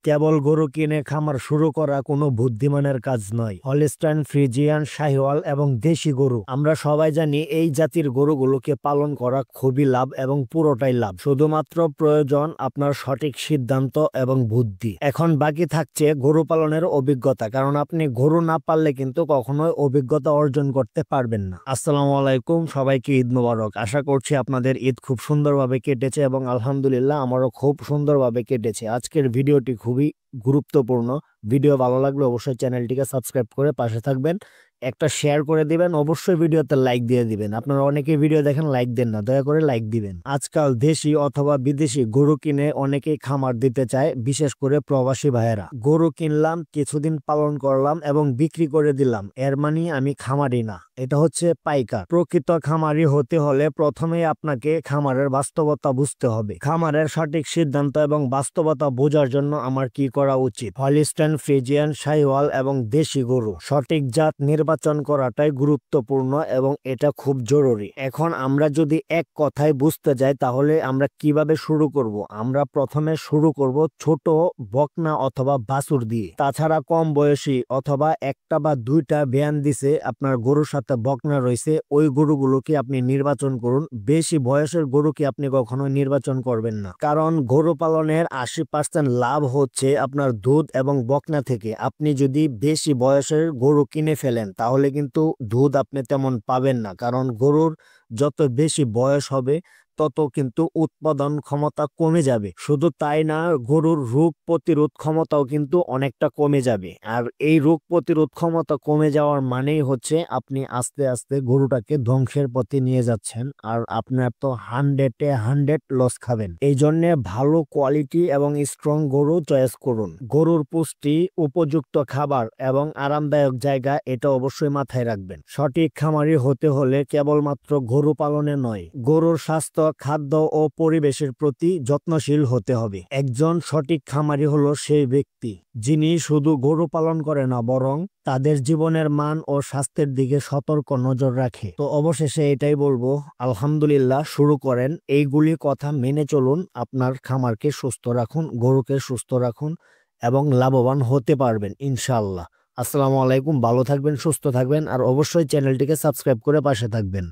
কেবল গরু কিনে খামার শুরু করা কোনো বুদ্ধিমানের কাজ নয়। হলিস্টাইন ফ্রিজিয়ান, শাহিওয়াল এবং দেশি গরু, আমরা সবাই জানি এই জাতির গরুগুলোকে পালন করা খুবই লাভ এবং পুরোটাই লাভ। শুধুমাত্র প্রয়োজন আপনার সঠিক সিদ্ধান্ত এবং বুদ্ধি। এখন বাকি থাকছে গরু পালনের অভিজ্ঞতা, কারণ আপনি গরু না পাললে কিন্তু কখনোই অভিজ্ঞতা অর্জন করতে পারবেন না। আসসালামু আলাইকুম, সবাইকে ঈদ মোবারক। আশা করছি আপনাদের ঈদ খুব সুন্দরভাবে কেটেছে এবং আলহামদুলিল্লাহ আমারও খুব সুন্দরভাবে কেটেছে। আজকের ভিডিওটি খুবই গুরুত্বপূর্ণ। ভিডিও ভালো লাগলে অবশ্যই চ্যানেলটিকে সাবস্ক্রাইব করে পাশে থাকবেন, একটা শেয়ার করে দিবেন, অবশ্যই ভিডিওতে লাইক দিয়ে দিবেন। আপনারা অনেকে ভিডিও দেখেন লাইক দেন না, দয়া করে লাইক দিবেন। আজকাল দেশি অথবা বিদেশি গরু কিনে অনেকেই খামার দিতে চায়, বিশেষ করে প্রবাসী ভাইয়েরা। গরু কিনলাম, কিছুদিন পালন করলাম এবং বিক্রি করে দিলাম, এর মানে আমি খামারি না, এটা হচ্ছে পাইকার। প্রকৃত খামারি হতে হলে প্রথমেই আপনাকে খামারের বাস্তবতা বুঝতে হবে। খামারের সঠিক সিদ্ধান্ত এবং বাস্তবতা বোঝার জন্য আমার কি করা উচিত? হলিস্টাইন ফ্রিজিয়ান, শাহিওয়াল এবং দেশি গরু সঠিক জাত নির্বাচন করাটাই গুরুত্বপূর্ণ এবং এটা খুব জরুরি। এখন আমরা যদি এক কথায় বুঝতে যাই তাহলে আমরা কিভাবে শুরু করব? আমরা প্রথমে শুরু করব ছোট বকনা অথবা বাছুর দিয়ে। তাছাড়া কম বয়সী অথবা একটা বা দুইটা ব্যান দিছে আপনার গরুর সাথে বকনা রয়েছে, ওই গরুগুলোকে আপনি নির্বাচন করুন। বেশি বয়সের গরুকে আপনি কখনো নির্বাচন করবেন না, কারণ গরু পালনের 80% লাভ হচ্ছে আপনার দুধ এবং বকনা থেকে। আপনি যদি বেশি বয়সের গরু কিনে ফেলেন তাহলে কিন্তু দুধ আপনি তেমন পাবেন না, কারণ গরুর যত বেশি বয়স হবে তত কিন্তু উৎপাদন ক্ষমতা কমে যাবে। শুধু তাই না, গরুর রোগ প্রতিরোধ ক্ষমতাও কিন্তু অনেকটা কমে যাবে। আর এই রোগ প্রতিরোধ ক্ষমতা কমে যাওয়ার মানেই হচ্ছে আপনি আস্তে আস্তে গরুটাকে ধ্বংসের পথে নিয়ে যাচ্ছেন, আর আপনার তো 100-100 লস খাবেন। এই জন্য ভালো কোয়ালিটি এবং স্ট্রং গরু চয়েস করুন। গরুর পুষ্টি, উপযুক্ত খাবার এবং আরামদায়ক জায়গা, এটা অবশ্যই মাথায় রাখবেন। সঠিক খামারি হতে হলে কেবলমাত্র গরু পালনে নয়, গরুর স্বাস্থ্য, খাদ্য ও পরিবেশের প্রতি যত্নশীল হতে হবে। একজন সঠিক খামারি হলো সেই ব্যক্তি যিনি শুধু গরু পালন করে না, বরং তাদের জীবনের মান ও স্বাস্থ্যের দিকে সতর্ক নজর রাখে। তো অবশেষে এটাই বলবো, আলহামদুলিল্লাহ, শুরু করেন। এইগুলি কথা মেনে চলুন, আপনার খামারকে সুস্থ রাখুন, গরুকে সুস্থ রাখুন এবং লাভবান হতে পারবেন ইনশাআল্লাহ। আসসালামু আলাইকুম, ভালো থাকবেন, সুস্থ থাকবেন আর অবশ্যই চ্যানেলটিকে সাবস্ক্রাইব করে পাশে থাকবেন।